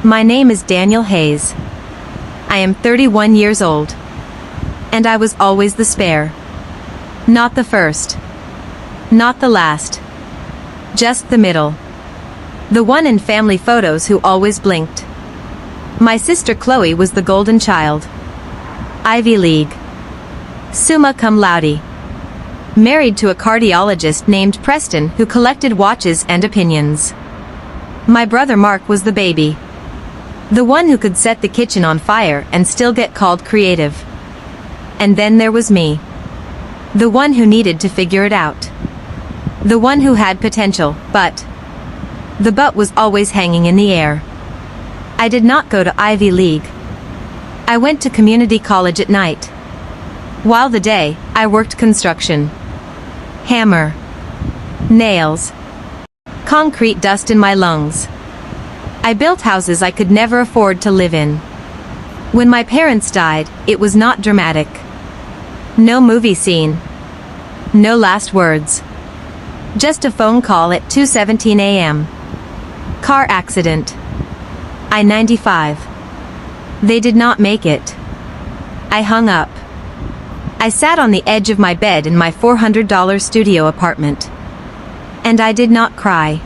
My name is Daniel Hayes. I am 31 years old. And I was always the spare. Not the first. Not the last. Just the middle. The one in family photos who always blinked. My sister Chloe was the golden child. Ivy League. Summa cum laude. Married to a cardiologist named Preston who collected watches and opinions. My brother Mark was the baby. The one who could set the kitchen on fire and still get called creative. And then there was me. The one who needed to figure it out. The one who had potential, but the but was always hanging in the air. I did not go to Ivy League. I went to community college at night. While the day, I worked construction. Hammer. Nails. Concrete dust in my lungs. I built houses I could never afford to live in. When my parents died, it was not dramatic. No movie scene. No last words. Just a phone call at 2:17 a.m. Car accident. I-95. They did not make it. I hung up. I sat on the edge of my bed in my $400 studio apartment. And I did not cry.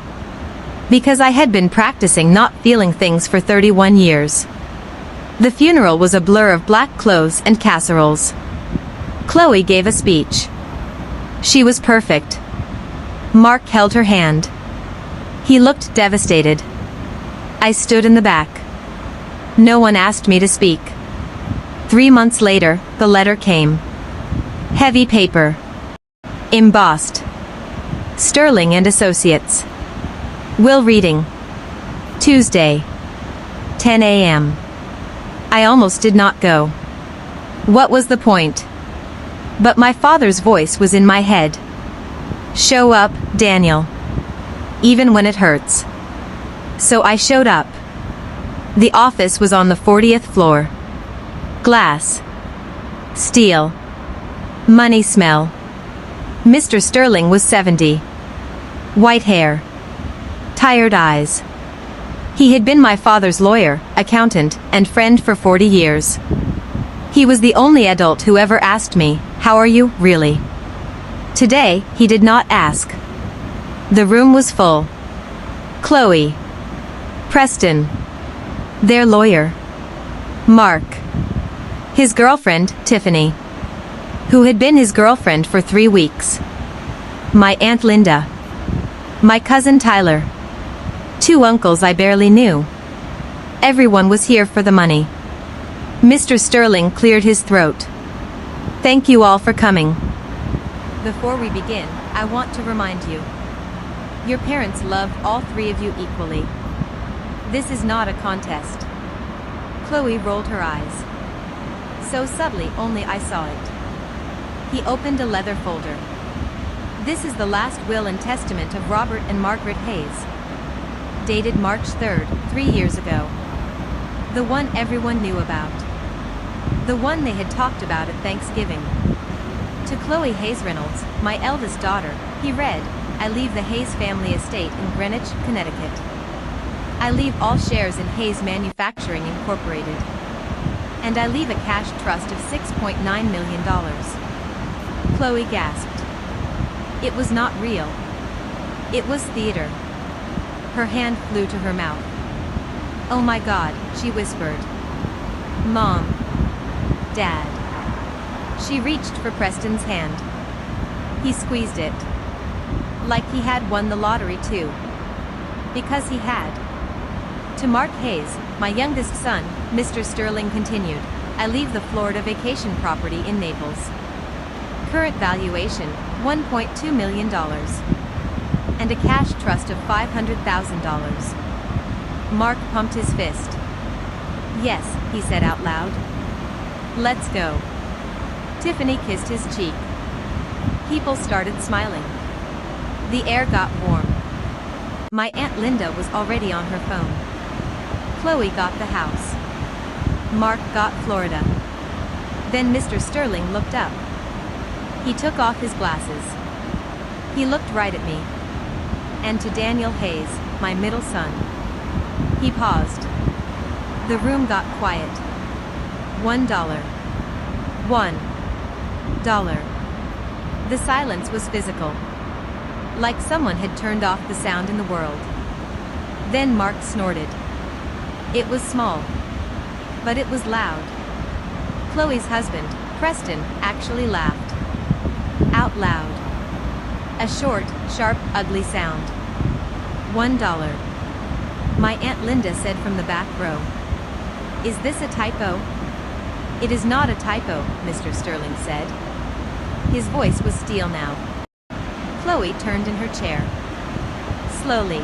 Because I had been practicing not feeling things for 31 years. The funeral was a blur of black clothes and casseroles. Chloe gave a speech. She was perfect. Mark held her hand. He looked devastated. I stood in the back. No one asked me to speak. 3 months later, the letter came. Heavy paper. Embossed. Sterling and Associates. Will reading. Tuesday. 10 a.m. I almost did not go. What was the point? But my father's voice was in my head. Show up, Daniel. Even when it hurts. So I showed up. The office was on the 40th floor. Glass. Steel. Money smell. Mr. Sterling was 70. White hair. Tired eyes. He had been my father's lawyer, accountant, and friend for 40 years. He was the only adult who ever asked me, "How are you, really?" Today, he did not ask. The room was full. Chloe. Preston. Their lawyer. Mark. His girlfriend, Tiffany. Who had been his girlfriend for 3 weeks. My Aunt Linda. My cousin Tyler. 2 uncles I barely knew. Everyone was here for the money. Mr. Sterling cleared his throat. Thank you all for coming. Before we begin, I want to remind you. Your parents loved all 3 of you equally. This is not a contest. Chloe rolled her eyes. So subtly only I saw it. He opened a leather folder. This is the last will and testament of Robert and Margaret Hayes. Dated March 3rd, 3 years ago. The one everyone knew about. The one they had talked about at Thanksgiving. To Chloe Hayes Reynolds, my eldest daughter, he read, I leave the Hayes family estate in Greenwich, Connecticut. I leave all shares in Hayes Manufacturing Incorporated. And I leave a cash trust of $6.9 million. Chloe gasped. It was not real. It was theater. Her hand flew to her mouth. Oh my God, she whispered. Mom. Dad. She reached for Preston's hand. He squeezed it. Like he had won the lottery too. Because he had. To Mark Hayes, my youngest son, Mr. Sterling continued, I leave the Florida vacation property in Naples. Current valuation, $1.2 million. And a cash trust of $500,000. Mark pumped his fist. Yes, he said out loud. Let's go. Tiffany kissed his cheek. People started smiling. The air got warm. My Aunt Linda was already on her phone. Chloe got the house. Mark got Florida. Then Mr. Sterling looked up. He took off his glasses. He looked right at me. And to Daniel Hayes, my middle son. He paused. The room got quiet. $1. $1. The silence was physical. Like someone had turned off the sound in the world. Then Mark snorted. It was small. But it was loud. Chloe's husband, Preston, actually laughed. Out loud. A short, sharp, ugly sound. $1. My Aunt Linda said from the back row. Is this a typo? It is not a typo, Mr. Sterling said. His voice was steel now. Chloe turned in her chair. Slowly.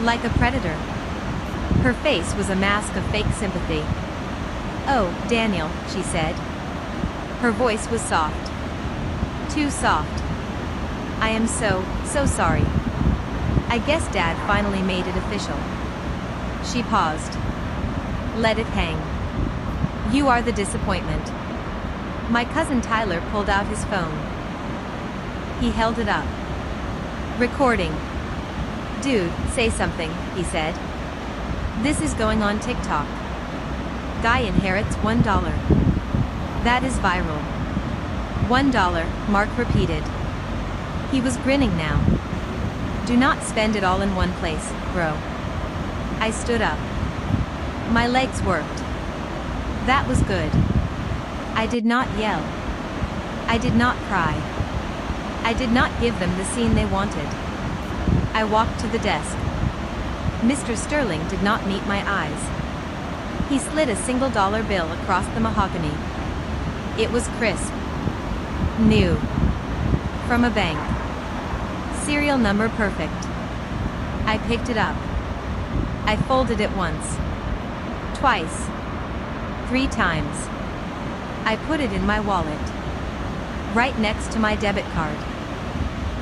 Like a predator. Her face was a mask of fake sympathy. Oh, Daniel, she said. Her voice was soft. Too soft. I am so sorry. I guess Dad finally made it official. She paused. Let it hang. You are the disappointment. My cousin Tyler pulled out his phone. He held it up. Recording. Dude, say something, he said. This is going on TikTok. Guy inherits $1. That is viral. $1, Mark repeated. He was grinning now. Do not spend it all in one place, bro. I stood up. My legs worked. That was good. I did not yell. I did not cry. I did not give them the scene they wanted. I walked to the desk. Mr. Sterling did not meet my eyes. He slid a single dollar bill across the mahogany. It was crisp. New. From a bank. Serial number perfect. I picked it up. I folded it once. Twice. 3 times. I put it in my wallet. Right next to my debit card.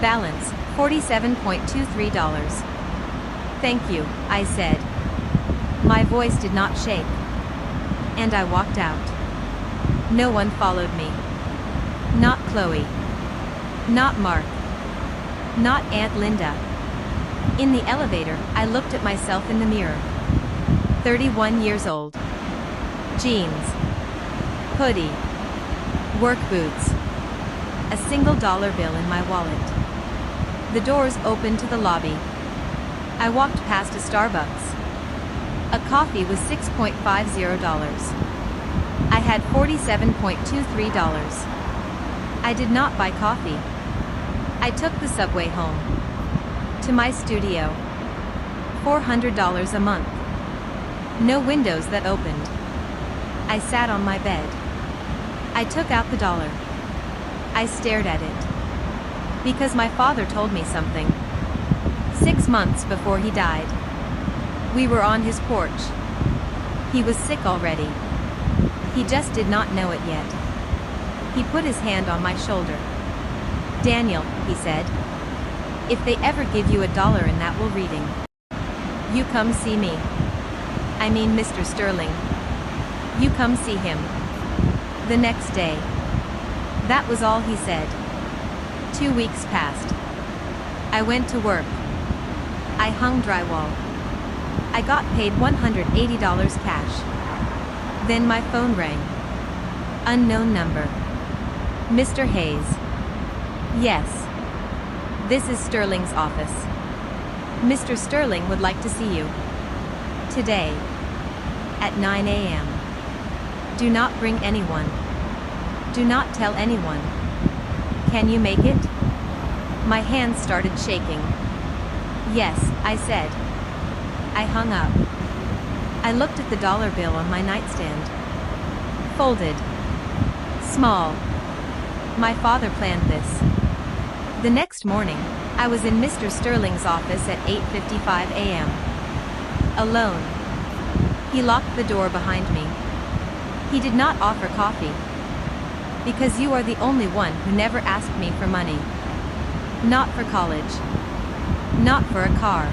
Balance, $47.23. Thank you, I said. My voice did not shake. And I walked out. No one followed me. Not Chloe. Not Mark. Not Aunt Linda. In the elevator, I looked at myself in the mirror. 31 years old. Jeans. Hoodie. Work boots. A single dollar bill in my wallet. The doors opened to the lobby. I walked past a Starbucks. A coffee was $6.50. I had $47.23. I did not buy coffee. I took the subway home. To my studio. $400 a month. No windows that opened. I sat on my bed. I took out the dollar. I stared at it. Because my father told me something. 6 months before he died. We were on his porch. He was sick already. He just did not know it yet. He put his hand on my shoulder. Daniel, he said. If they ever give you $1 in that will reading, you come see me. I mean Mr. Sterling. You come see him. The next day. That was all he said. 2 weeks passed. I went to work. I hung drywall. I got paid $180 cash. Then my phone rang. Unknown number. Mr. Hayes. Yes. This is Sterling's office. Mr. Sterling would like to see you. Today. At 9 a.m. Do not bring anyone. Do not tell anyone. Can you make it? My hands started shaking. Yes, I said. I hung up. I looked at the dollar bill on my nightstand. Folded. Small. My father planned this. The next morning, I was in Mr. Sterling's office at 8:55 a.m. Alone. He locked the door behind me. He did not offer coffee. Because you are the only one who never asked me for money. Not for college. Not for a car.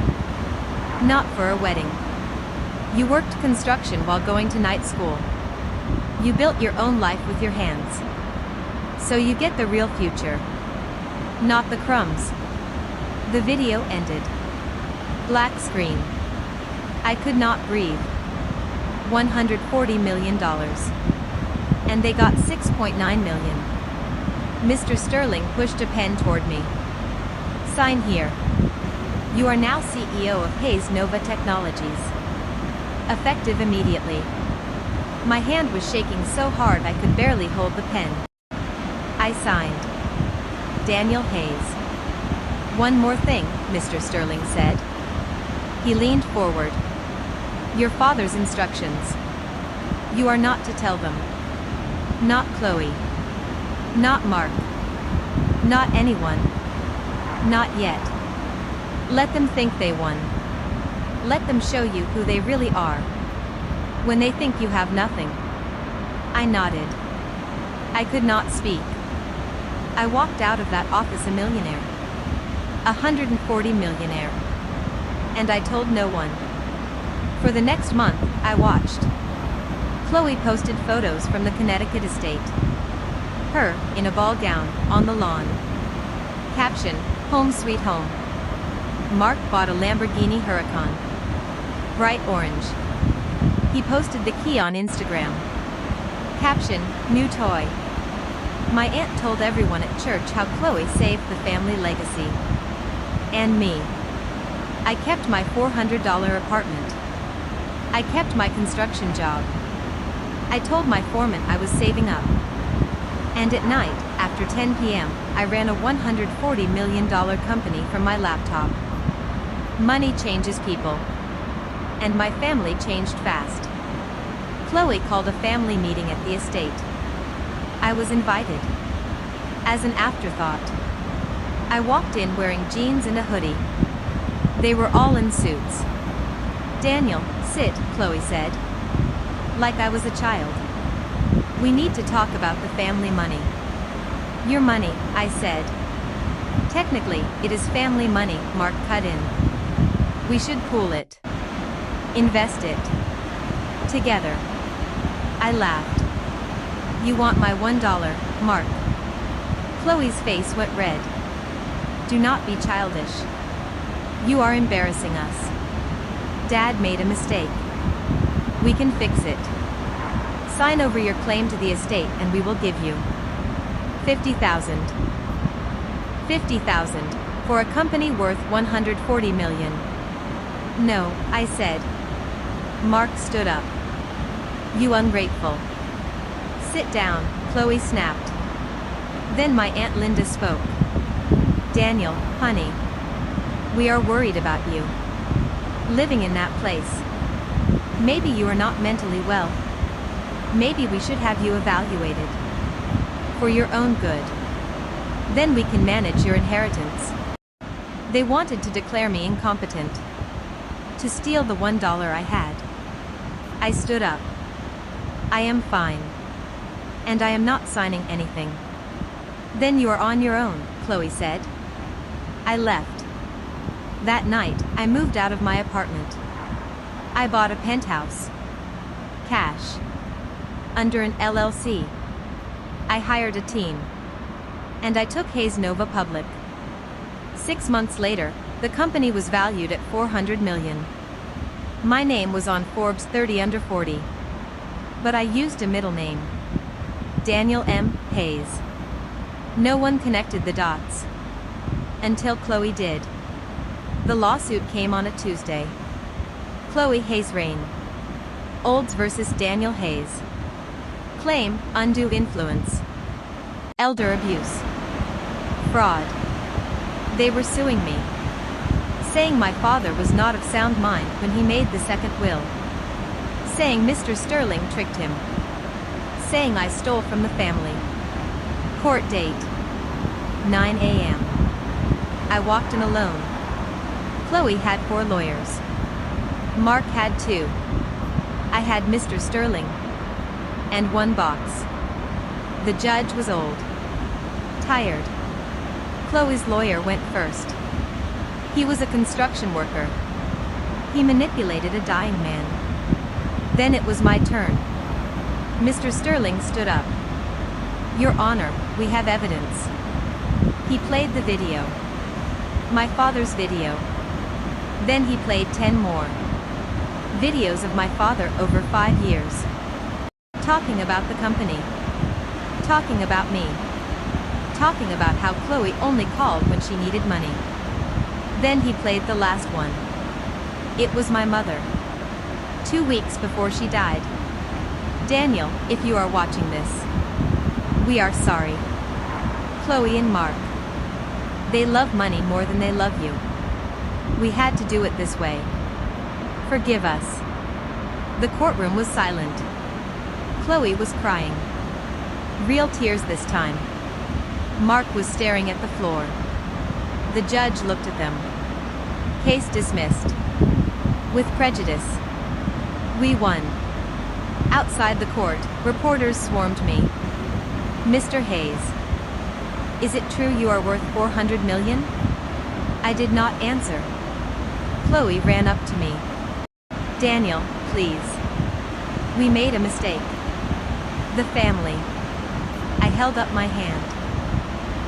Not for a wedding. You worked construction while going to night school. You built your own life with your hands. So you get the real future. Not the crumbs. The video ended. Black screen. I could not breathe. $140 million. And they got $6.9 million. Mr. Sterling pushed a pen toward me. Sign here. You are now CEO of Hayes Nova Technologies. Effective immediately. My hand was shaking so hard I could barely hold the pen. I signed. Daniel Hayes. One more thing, Mr. Sterling said. He leaned forward. Your father's instructions. You are not to tell them. Not Chloe. Not Mark. Not anyone. Not yet. Let them think they won. Let them show you who they really are. When they think you have nothing. I nodded. I could not speak. I walked out of that office a millionaire. 140 millionaire. And I told no one. For the next month, I watched. Chloe posted photos from the Connecticut estate. Her, in a ball gown, on the lawn. Caption, Home Sweet Home. Mark bought a Lamborghini Huracan. Bright orange. He posted the key on Instagram. Caption, New toy. My aunt told everyone at church how Chloe saved the family legacy. And me. I kept my $400 apartment. I kept my construction job. I told my foreman I was saving up. And at night, after 10 p.m., I ran a $140 million company from my laptop. Money changes people. And my family changed fast. Chloe called a family meeting at the estate. I was invited. As an afterthought. I walked in wearing jeans and a hoodie. They were all in suits. Daniel, sit, Chloe said. Like I was a child. We need to talk about the family money. Your money, I said. Technically, it is family money, Mark cut in. We should pool it. Invest it. Together. I laughed. You want my $1, Mark? Chloe's face went red. Do not be childish. You are embarrassing us. Dad made a mistake. We can fix it. Sign over your claim to the estate and we will give you $50,000. $50,000 for a company worth $140 million. No, I said. Mark stood up. You ungrateful. Sit down, Chloe snapped. Then my Aunt Linda spoke. Daniel, honey. We are worried about you. Living in that place. Maybe you are not mentally well. Maybe we should have you evaluated. For your own good. Then we can manage your inheritance. They wanted to declare me incompetent. To steal the $1 I had. I stood up. I am fine. And I am not signing anything. Then you are on your own, Chloe said. I left. That night, I moved out of my apartment. I bought a penthouse. Cash. Under an LLC. I hired a team. And I took Hayes Nova public. 6 months later, the company was valued at $400 million. My name was on Forbes 30 Under 40. But I used a middle name. Daniel M. Hayes. No one connected the dots. Until Chloe did. The lawsuit came on a Tuesday. Chloe Hayes reign. Olds versus Daniel Hayes. Claim, undue influence. Elder abuse. Fraud. They were suing me. Saying my father was not of sound mind when he made the second will. Saying Mr. Sterling tricked him. Saying I stole from the family. Court date. 9 a.m. I walked in alone. Chloe had 4 lawyers. Mark had 2. I had Mr. Sterling. And 1 box. The judge was old. Tired. Chloe's lawyer went first. He was a construction worker. He manipulated a dying man. Then it was my turn. Mr. Sterling stood up. Your Honor, we have evidence. He played the video. My father's video. Then he played 10 more. Videos of my father over 5 years. Talking about the company. Talking about me. Talking about how Chloe only called when she needed money. Then he played the last one. It was my mother. 2 weeks before she died. Daniel, if you are watching this, we are sorry. Chloe and Mark. They love money more than they love you. We had to do it this way. Forgive us. The courtroom was silent. Chloe was crying. Real tears this time. Mark was staring at the floor. The judge looked at them. Case dismissed. With prejudice. We won. Outside the court, reporters swarmed me. Mr. Hayes. Is it true you are worth 400 million? I did not answer. Chloe ran up to me. Daniel, please. We made a mistake. The family. I held up my hand.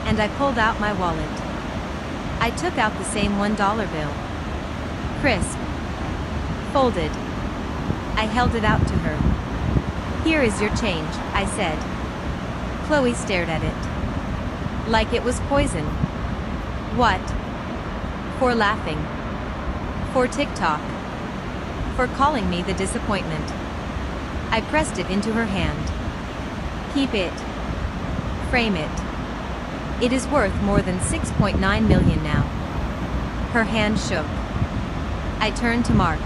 And I pulled out my wallet. I took out the same $1 bill. Crisp. Folded. I held it out to her. Here is your change, I said. Chloe stared at it. Like it was poison. What? For laughing. For TikTok. For calling me the disappointment. I pressed it into her hand. Keep it. Frame it. It is worth more than 6.9 million now. Her hand shook. I turned to Mark.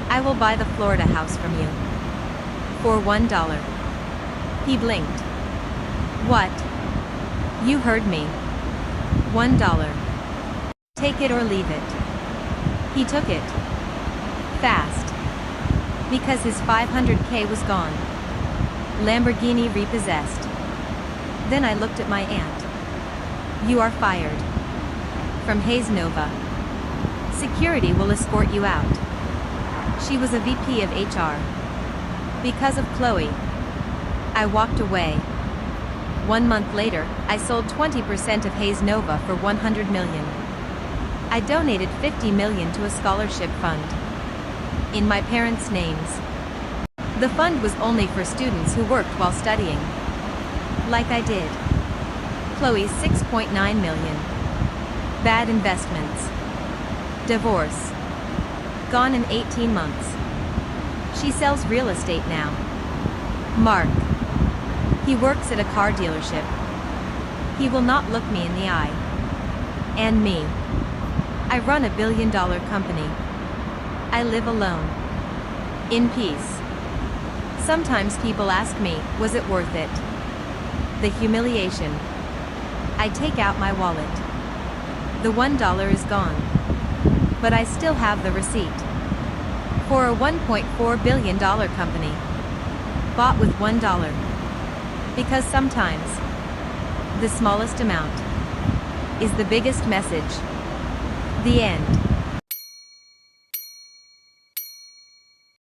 I will buy the Florida house from you. For $1. He blinked. What? You heard me. $1. Take it or leave it. He took it. Fast. Because his 500K was gone. Lamborghini repossessed. Then I looked at my aunt. You are fired. From Hayes Nova. Security will escort you out. She was a VP of HR. Because of Chloe. I walked away. 1 month later, I sold 20% of Hayes Nova for 100 million. I donated 50 million to a scholarship fund. In my parents' names. The fund was only for students who worked while studying. Like I did. Chloe's 6.9 million. Bad investments. Divorce. Gone in 18 months. She sells real estate now. Mark. He works at a car dealership. He will not look me in the eye. And me. I run a billion-dollar company. I live alone. In peace. Sometimes people ask me, was it worth it? The humiliation. I take out my wallet. The $1 is gone. But I still have the receipt. For a $1.4 billion company. Bought with $1. Because sometimes, the smallest amount is the biggest message. The end.